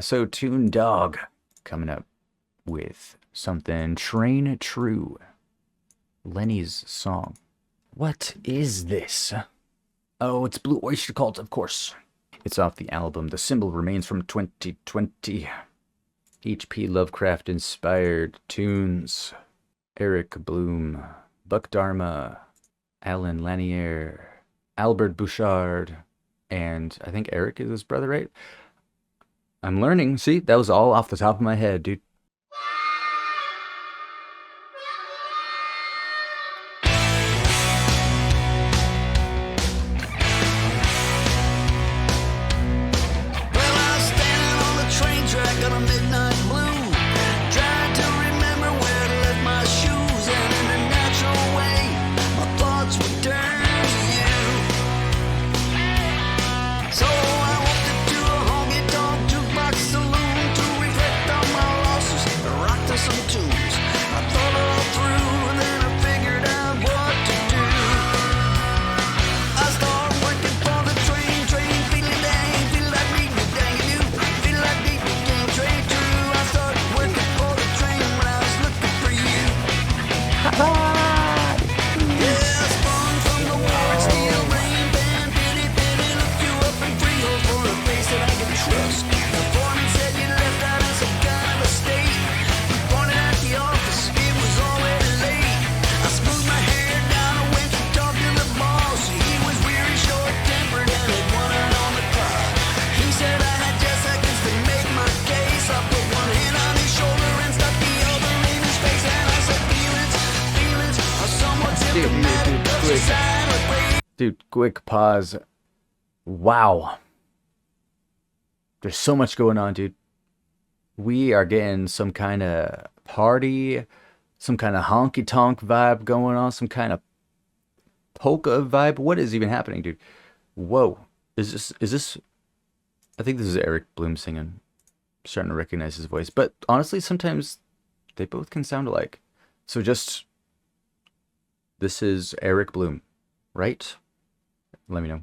So Toon Dog coming up with something Train True. Lenny's song. What is this? Oh, it's Blue Oyster Cult, of course. It's off the album The Symbol Remains from 2020. H.P. Lovecraft inspired tunes. Eric Bloom, Buck Dharma, Alan Lanier, Albert Bouchard, and I think Eric is his brother, right? I'm learning. See, that was all off the top of my head, dude. Dude, quick pause. Wow. There's so much going on, dude. We are getting some kind of party, some kind of honky-tonk vibe going on, some kind of polka vibe. What is even happening, dude? Whoa. Is this... I think this is Eric Bloom singing. I'm starting to recognize his voice. But honestly, sometimes they both can sound alike. So just... This is Eric Bloom, right? Let me know.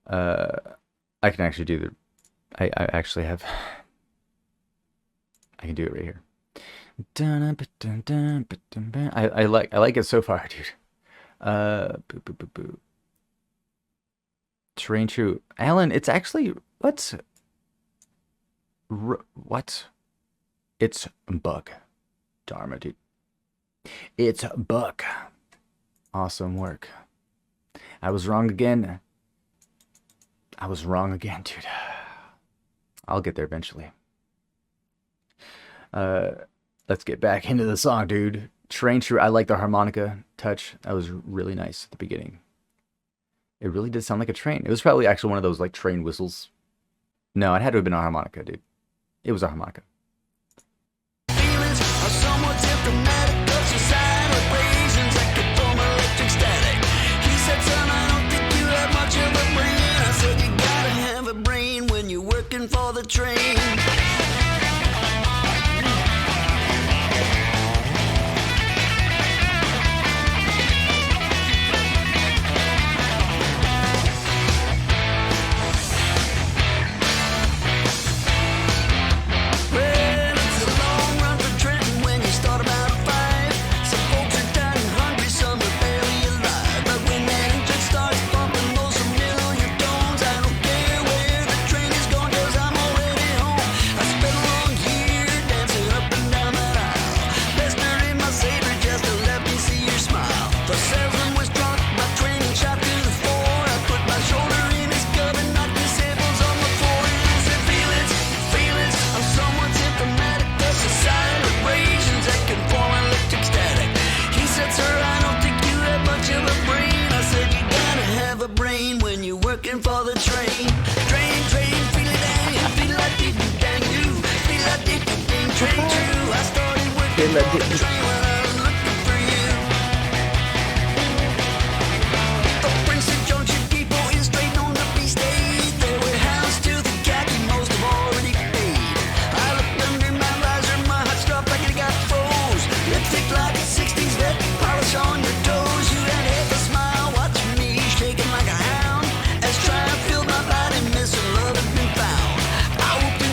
I can actually do the... I actually have... I can do it right here. I like it so far, dude. Train True. Alan, it's actually... What? It's Buck Dharma, dude. It's Buck. Awesome work. I was wrong again. Dude. I'll get there eventually. Let's get back into the song, dude. Train True. I like the harmonica touch. That was really nice at the beginning. It really did sound like a train. It was probably actually one of those like train whistles. No, it had to have been a harmonica, dude. It was a harmonica. For the train.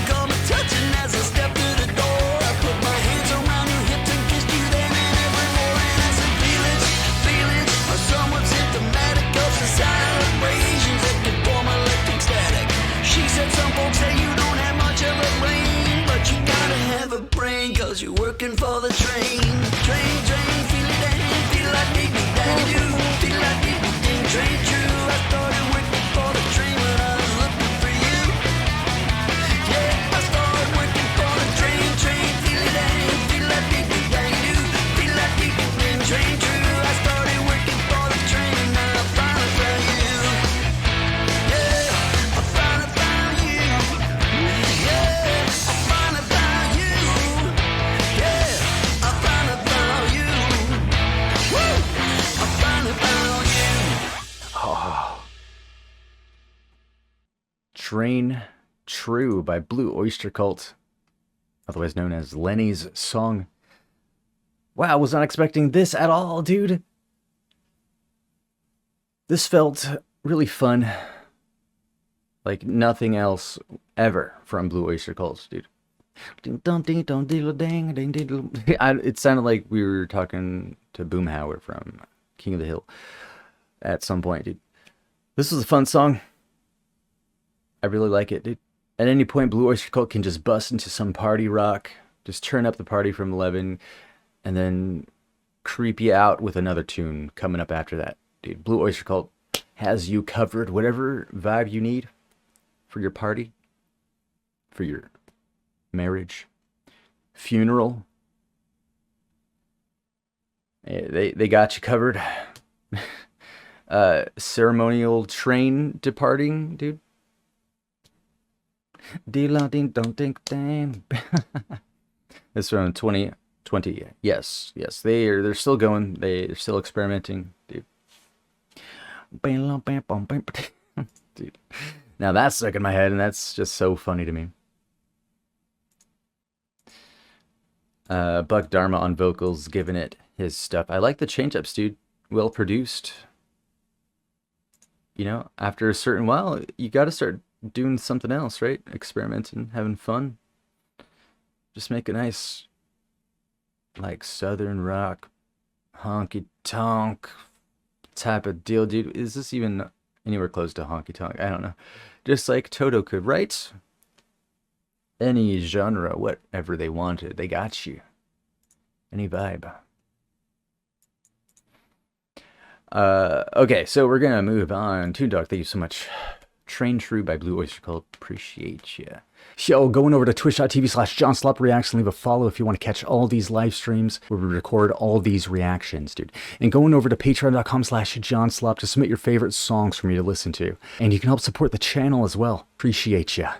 Coming cause you're working for the train. Train, feel it and feel like me, daddy do. Feel like me, ding, train true. I started working for the train when I was looking for you. Yeah, I started working for the train, feel it and feel like me, daddy do. Feel like me, ding, train true. I started working for the train and now I finally found you. Yeah, I finally found you. Yeah, I finally found you. Yeah, I finally found you. Woo! I finally found you. Train True by Blue Oyster Cult, otherwise known as Lenny's song. Wow, I was not expecting this at all, dude. This felt really fun. Like nothing else ever from Blue Oyster Cult, dude. It sounded like we were talking to Boomhauer from King of the Hill at some point, dude. This was a fun song. I really like it, dude. At any point, Blue Oyster Cult can just bust into some party rock, just turn up the party from 11, and then creep you out with another tune coming up after that, dude. Blue Oyster Cult has you covered, whatever vibe you need for your party, for your marriage, funeral. They got you covered. Ceremonial train departing, dude. This from 2020. Yes, they're still going. They're still experimenting, dude. Dude. Now that's stuck in my head, and that's just so funny to me. Buck Dharma on vocals, giving it his stuff. I like the change-ups, dude. Well produced. You know, after a certain while, you got to start doing something else, right? Experimenting, having fun. Just make a nice, like, southern rock, honky tonk type of deal, dude. Is this even anywhere close to honky tonk? I don't know. Just like Toto could write. Any genre, whatever they wanted, they got you. Any vibe. Okay, so we're gonna move on. Toon Dog, thank you so much. Train True by Blue Oyster Cult. Appreciate ya. Yo, going over to twitch.tv/JohnSlop Reacts and leave a follow if you want to catch all these live streams where we record all these reactions, dude. And going over to patreon.com/JohnSlop to submit your favorite songs for me to listen to. And you can help support the channel as well. Appreciate ya.